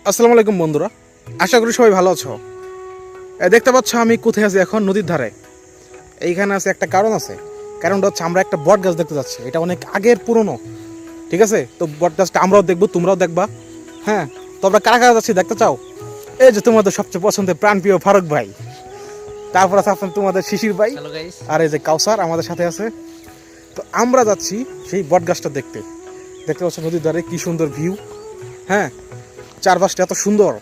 আসসালামু আলাইকুম বন্ধুরা, আশা করি সবাই ভালো আছো। দেখতে পাচ্ছ আমি কোথায় আছি এখন? নদীর ধারে। এইখানে আছে একটা কারণ আছে, কারণটা হচ্ছে আমরা একটা বট গাছ দেখতে যাচ্ছি। এটা অনেক আগের পুরনো, ঠিক আছে? তো বট গাছটা আমরাও দেখবো, তোমরাও দেখবা। হ্যাঁ, তো আমরা কারা কারা যাচ্ছি দেখতে চাও? এই যে তোমাদের সবচেয়ে পছন্দের প্রাণপ্রিয় ফারুক ভাই, তারপর আছে আপনার তোমাদের শিশির ভাই, আর এই যে কাউসার আমাদের সাথে আছে। তো আমরা যাচ্ছি সেই বট গাছটা দেখতে। দেখতে পাচ্ছ নদীর ধারে কি সুন্দর ভিউ। হ্যাঁ, চারপাশটা এত সুন্দর,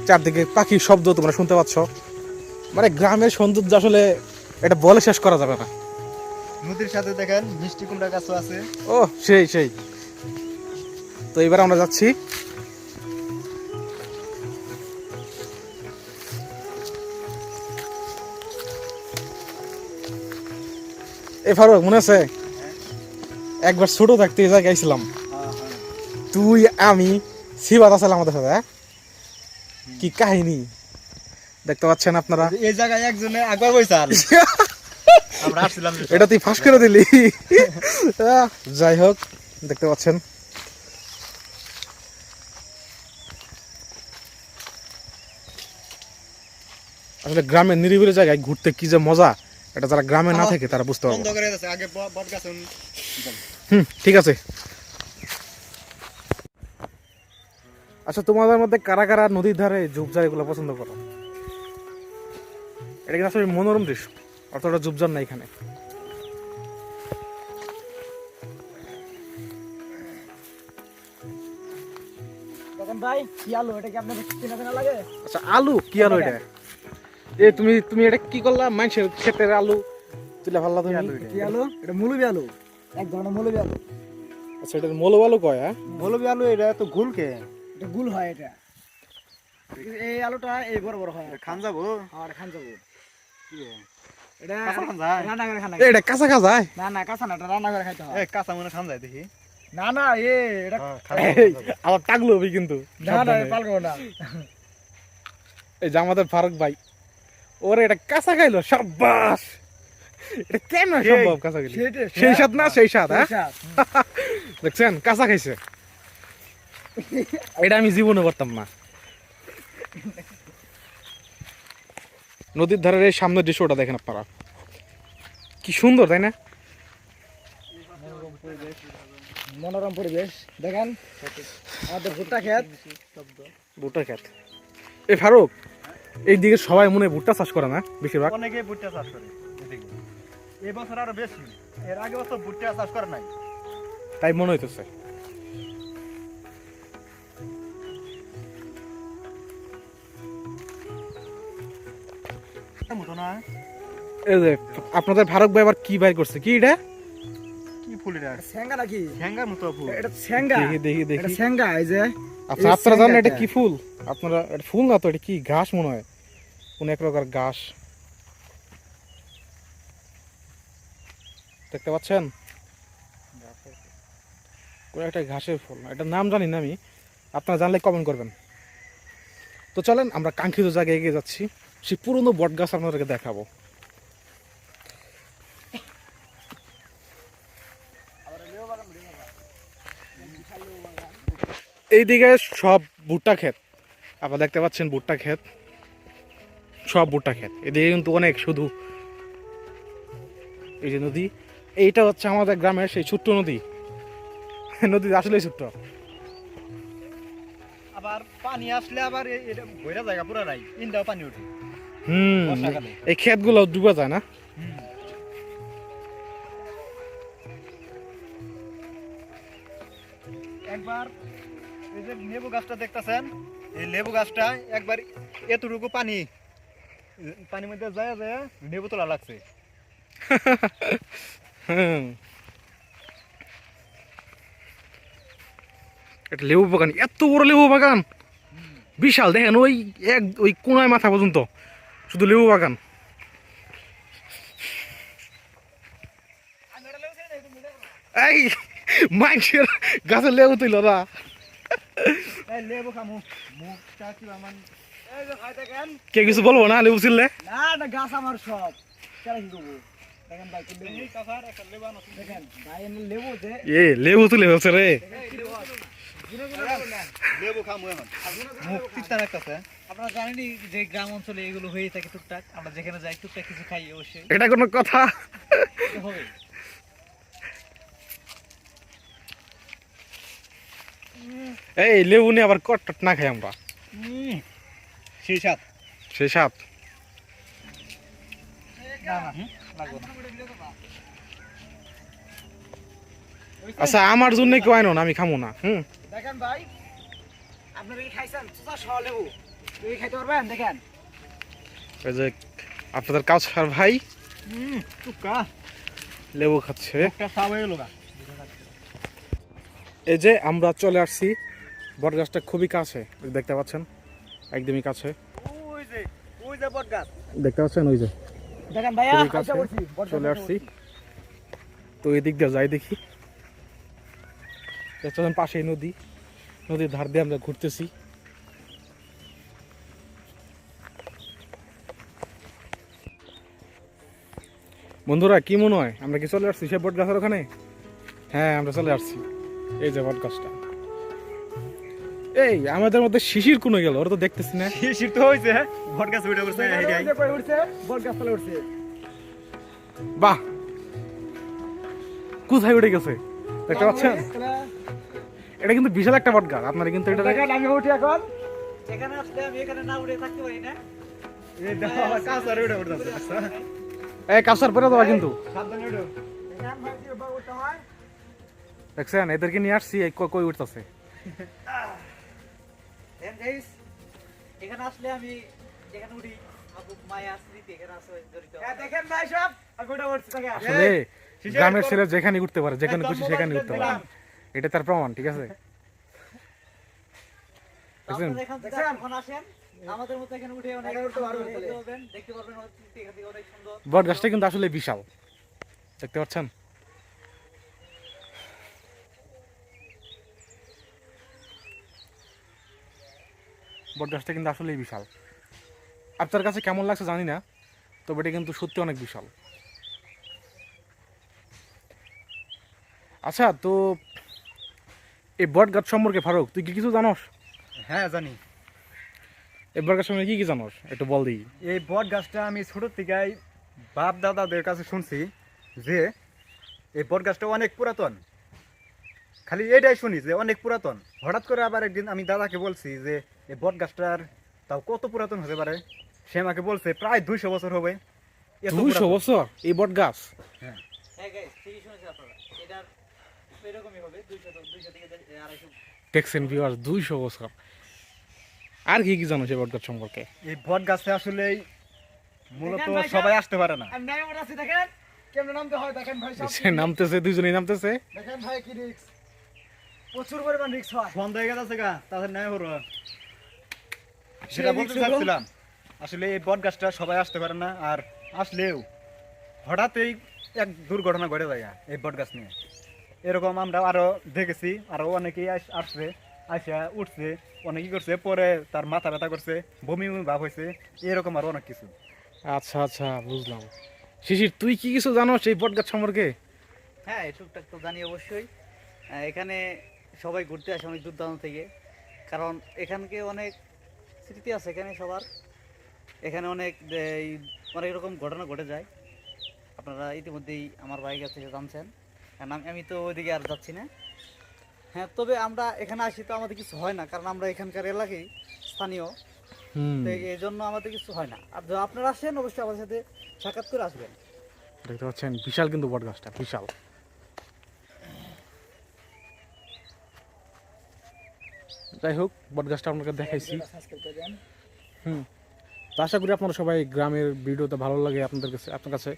চারদিকে পাখির শব্দ তোমরা শুনতে পাচ্ছ। মানে গ্রামের সৌন্দর্য আসলে এটা বলে শেষ করা যাবে না। নদীর সাথে দেখেন মিষ্টি কুমড়া গাছও আছে। ও সেই সেই। তো এবার আমরা যাচ্ছি। এ ফারুক, মনে আছে একবার ছোট থাকতে এই জায়গায় গেছিলাম, তুই আমি সিবাত আছিলাম আমাদের সাথে? কি কাহিনী দেখতে পাচ্ছেন আপনারা। এই জায়গায় একজনে একবার বইছাল আমরা আসছিলাম। এটা তুই ফাঁস করে দিলি। যাই হোক, দেখতে পাচ্ছেন আসলে গ্রামের নিরিবিলি জায়গায় ঘুরতে কি যে মজা, এটা যারা গ্রামে না থাকে তারা বুঝতে পারবে। বন্ধ করে দিয়েছে আগে বট গাছ। ঠিক আছে। আচ্ছা, তোমাদের মধ্যে কারা কারা নদীর ধারে ঝোপঝাড় এগুলো পছন্দ করো? এটা কিন্তু আসলে মনোরম দৃশ্য, অতটা ঝোপঝাড় না এখানে। ভাই কি আলু, এটা কি আপনাদের চেনা চেনা লাগে? আচ্ছা, আলু কি আলু এটা? এ তুমি তুমি এটা কি করলা? মানুষের ক্ষেতের আলু তুলে ফেললা তুমি। কি আলু? এটা মুলুবি আলু, এক ধরনের মুলুবি আলু। আচ্ছা, এটা মোলো আলু কয়? হ্যাঁ, মৌলবি আলু এটা তো গুলকে এটা গুল হয়। এটা এই আলুটা এই বড় বড় হয়। খান যাবো আর খান যাবো এটা কাঁচা খান যায়? রান্না করে খান। এটা কাঁচা খাওয়া যায়? না না, কাঁচা না, এটা রান্না করে খাইতে হয়। এই কাঁচা মনে খান যায় দেখি। না না, এটা এই, আবার টাকলো হবে কিন্তু। না না, পালবো না। এই যে আমাদের ফারুক ভাই, ওরে এটা কাঁচা খাইলো, সাব্বাস। এটা কেন সম্ভব কাঁচা খাইলো? সেই স্বাদ না, সেই স্বাদ। হ্যাঁ, দেখছেন কাঁচা খাইছে। এটা আমি জীবনে করতাম না। নদীর ধারের এই সামনের দৃশ্যটা দেখেন আপনারা, কি সুন্দর, তাই না? মনোরম পরিবেশ দেখেন। আমাদের ভুট্টা ক্ষেত। ভুট্টা ক্ষেত। এই ফারুক, এই দিকে সবাই মনে হয় ভুট্টা চাষ করে না বেশিরভাগ? অনেকে ভুট্টা চাষ করে এদিকে। এই বছর আরো বেশি, এর আগে বছর ভুট্টা চাষ করে নাই। তাই মনে হইতেছে। মতো না এই যে আপনাদের ফারুক ভাই আবার কি বাইর করছে? কি এটা? কি ফুল এটা? স্যাঙ্গা নাকি? হ্যাঙ্গার মতো ফুল। এটা স্যাঙ্গা। দেখি দেখি এটা দেখি। স্যাঙ্গা। এই যে আচ্ছা, আপনারা জানেন এটা কি ফুল? আপনারা, এটা ফুল না তো, এটা কি ঘাস মনে হয়, কোন এক প্রকার ঘাস। দেখতে পাচ্ছেন কোন একটা ঘাসের ফুল, এটার নাম জানি না আমি, আপনারা জানলে কমেন্ট করবেন। তো চলেন আমরা কাঙ্ক্ষিত জায়গায় এগিয়ে যাচ্ছি, সেই পুরনো বট গাছ আপনাদেরকে দেখাবো। এইদিকে সব ভুট্টা ক্ষেত, আপনারা দেখতে পাচ্ছেন ভুট্টা ক্ষেত, সব ভুট্টা ক্ষেত। এদিকে কিন্তু অনেক শুধু এই যে নদী, এইটা হচ্ছে আমাদের গ্রামের সেই ছোট্ট নদী। নদী আসলে ছোট্ট। আবার পানি আসলে আবার এটা ভৈরা জায়গা পুরো নাই, ইন্দাও পানি ওঠে। বর্ষাকালে। এই ক্ষেতগুলো ডুবে যায় না? একবার এই যে লেবু গাছটা দেখতেছেন, এই লেবু গাছটা একবার এতটুকু পানির মধ্যে যায় যায় লেবু তোলা লাগছে। হুম, এটা লেবু বাগান, এত বড় লেবু বাগান, বিশাল। দেখেন ওই ওই কোনায় মাথা পর্যন্ত শুধু লেবু বাগান। এই মানুষের গাছের লেবু তুইল না। এই লেবু খামু মুখটা কি আমার এই যে খাই দেখেন। কে কিছু বলবো না লেবু ছিললে? না না, গাছ আমার সব। কেন কি করবো? দেখেন ভাই, এই কাছার একটা লেবু আনো। দেখেন ভাই, লেবু যে এ লেবু তুলে ফেলছে রে। লেবু খামু এখন মুখ তিতা লাগতেছে। আপনারা জানেনই যে গ্রাম অঞ্চলে এগুলো হয়ে থাকে টুকটাক, আমরা যেখানে যাই টুকটাক কিছু খাই অবশ্যই এটা কোনো কথা? এটা হবে। এই লেবু নিয়ে আবার কট টট না খাই আমরা, সেই সাত সেই সাপ। না না লাগবে না। আচ্ছা আমার জন্য কেউ আইনো না, আমি খামো না। দেখেন ভাই, আপনারা কি খাইছেন চুচা সহ লেবু? এই খাইতে পারবেন? দেখেন এই যে আপনাদের কাউসার ভাই টুকা লেবু খাচ্ছে। একটা সাবাই লোগা। এই যে আমরা চলে আসছি, বট গাছটা খুবই কাছে, দেখতে পাচ্ছেন, একদমই কাছে ওই যে বট গাছ। দেখতে পাচ্ছেন, ওই যে দেখেন ভাইয়া খুবই কাছে আশা করছি চলে আসছি। তো এদিক দিয়ে যাই দেখি, দেখছেন পাশেই নদী, নদীর ধার দিয়ে আমরা ঘুরতেছি। বন্ধুরা কি মনে হয় আমরা কি চলে আসছি সে বট গাছের ওখানে? হ্যাঁ আমরা চলে আসছি, এই যে বট গাছটা। এই আমাদের মধ্যে শিশির কোনে গেল, ওরা তো দেখতেছি না। শিশির তো হইছে, বট গাছ উঠে পড়ছে এইটাই। উঠছে বট গাছ তলে উঠছে। বাহ, কোথায় উঠে গেছে দেখতে পাচ্ছেন? এটা কিন্তু বিশাল একটা বট গাছ, আপনারা কিন্তু এটা দেখেন আমি উঠি এখন। এখানে আসলে আমি এখানে না উঠে থাকতে পারি না। এই দেখো কাজ আর উঠে পড়ছে। আচ্ছা এই কাছার পরে দেওয়া কিন্তু সাবধানে উঠো। দেখেন ভাই কি ভাবে উঠতে হয়। দেখছেন, এদেরকে নিয়ে আসছি, এই কই উঠতেছে। দেন গাইস, এখানে আসলে আমি এখানে উঠি, আবু মায়া স্মৃতি এখানে আছে জড়িত। দেখেন ভাই সব আমি উঠে উঠছি দেখেন। আসলে গ্রামের ছেলে যেখানে উঠতে পারে, যেখানে খুশি সেখানে উঠতে পারে, এটা তার প্রমাণ, ঠিক আছে? দেখছেন? আপনারা এখান থেকে যখন আসেন আমাদের মতো এখানে উঠে অনেক উঠতে পারবেন, দেখতে পারবেন স্মৃতি এখান থেকে অনেক সুন্দর। বট গাছটা কিন্তু আসলে বিশাল, দেখতে পাচ্ছেন? বট গাছটা কিন্তু আসলেই বিশাল। আপনার কাছে কেমন লাগছে জানি না, তবে এটা কিন্তু সত্যি অনেক বিশাল। আচ্ছা, তো এই বট গাছ সম্পর্কে ফারুক তুই কি কিছু জানোস? হ্যাঁ জানি। এই বট গাছ সম্পর্কে কি কি জানোস একটু বল দিই। এই বট গাছটা আমি ছোট থেকেই বাপ দাদাদের কাছে শুনছি যে এই বট গাছটা অনেক পুরাতন। খালি এটাই শুনি যে অনেক পুরাতন। হঠাৎ করে আবার একদিন আমি দাদাকে বলছি যে এই বট গাছটার তাও কত পুরাতন হতে পারে। সে আমাকে বলছে প্রায় 200 বছর হবে। এত 200 পুরাতন। বছর এই বট গাছ? হ্যাঁ। হ্যাঁ গাইস, ঠিকই শুনেছেন আপনারা। এটার এরকমই হবে 200 থেকে 250। দেখছেন ভিউয়ার্স, 200 বছর। আর কি কি জানো এই বট গাছ সম্পর্কে? এই বট গাছে আসলে মূলত দেখেন ভাই সবাই আসতে পারে না। আমি নামে আছি দেখেন কেমনে নামতে হয় দেখেন ভাই সব। সে নামতেছে, দুইজনেই নামতেছে। দেখেন ভাই কি রিস্ক, প্রচুর পরিমাণ রিস্ক হয়। বন্ধ হয়ে গেছে গা তাদের নাই হলো। সেটা বলতে চাচ্ছিলাম আসলে এই বট গাছটা সবাই আসতে পারে না, আর আসলেও হঠাৎই এক দুর্ঘটনা ঘটে যায় এই বট গাছ নিয়ে। এরকম আমরা আরো দেখেছি, আরো অনেকেই আসছে, আসা উঠছে, অনেকেই করছে, পরে তার মাথা ব্যথা করছে, বমি বমি ভাব হয়েছে, এরকম আরো অনেক কিছু। আচ্ছা আচ্ছা, বুঝলাম। শিশির তুই কি কিছু জানোস এই বট গাছ সম্পর্কে? হ্যাঁ টুকটাক তো জানি অবশ্যই। এখানে সবাই ঘুরতে আসে অনেক দূর দূরান্ত থেকে, কারণ এখানকে অনেক স্মৃতি আছে এখানে সবার। এখানে অনেক রকম ঘটনা ঘটে যায়, আপনারা ইতিমধ্যেই আমার ভাই কাছ থেকে জানছেন, কারণ আমি তো ওইদিকে আর যাচ্ছি না। হ্যাঁ, তবে আমরা এখানে আসি তো আমাদের কিছু হয় না, কারণ আমরা এখানকার এলাকায় স্থানীয়, তো এই জন্য আমাদের কিছু হয় না। আর যদি আপনারা আসেন অবশ্যই আমাদের সাথে সাক্ষাৎ করে আসবেন। দেখতে পাচ্ছেন বিশাল কিন্তু বট গাছটা, বিশাল। যাই হোক, বট গাছটা আপনাকে দেখাইছি। তো আশা করি আপনারা সবাই গ্রামের ভিডিওটা ভালো লাগে আপনাদের কাছে, আপনার কাছে।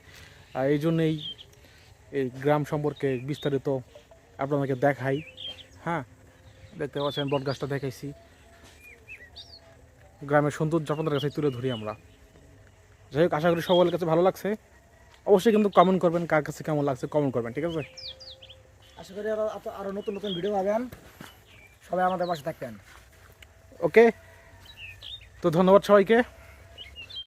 এই জন্যেই এই গ্রাম সম্পর্কে বিস্তারিত আপনাদেরকে দেখাই। হ্যাঁ, দেখতে পাচ্ছেন বট গাছটা দেখাইছি, গ্রামের সৌন্দর্য আপনাদের কাছে তুলে ধরি আমরা। যাই হোক, আশা করি সবার কাছে ভালো লাগছে। অবশ্যই কিন্তু কমেন্ট করবেন কার কাছে কেমন লাগছে, কমেন্ট করবেন, ঠিক আছে? আশা করি আরো নতুন নতুন ভিডিও পাবেন, সবাই আমাদের পাশে থাকবেন। ওকে, তো ধন্যবাদ সবাইকে।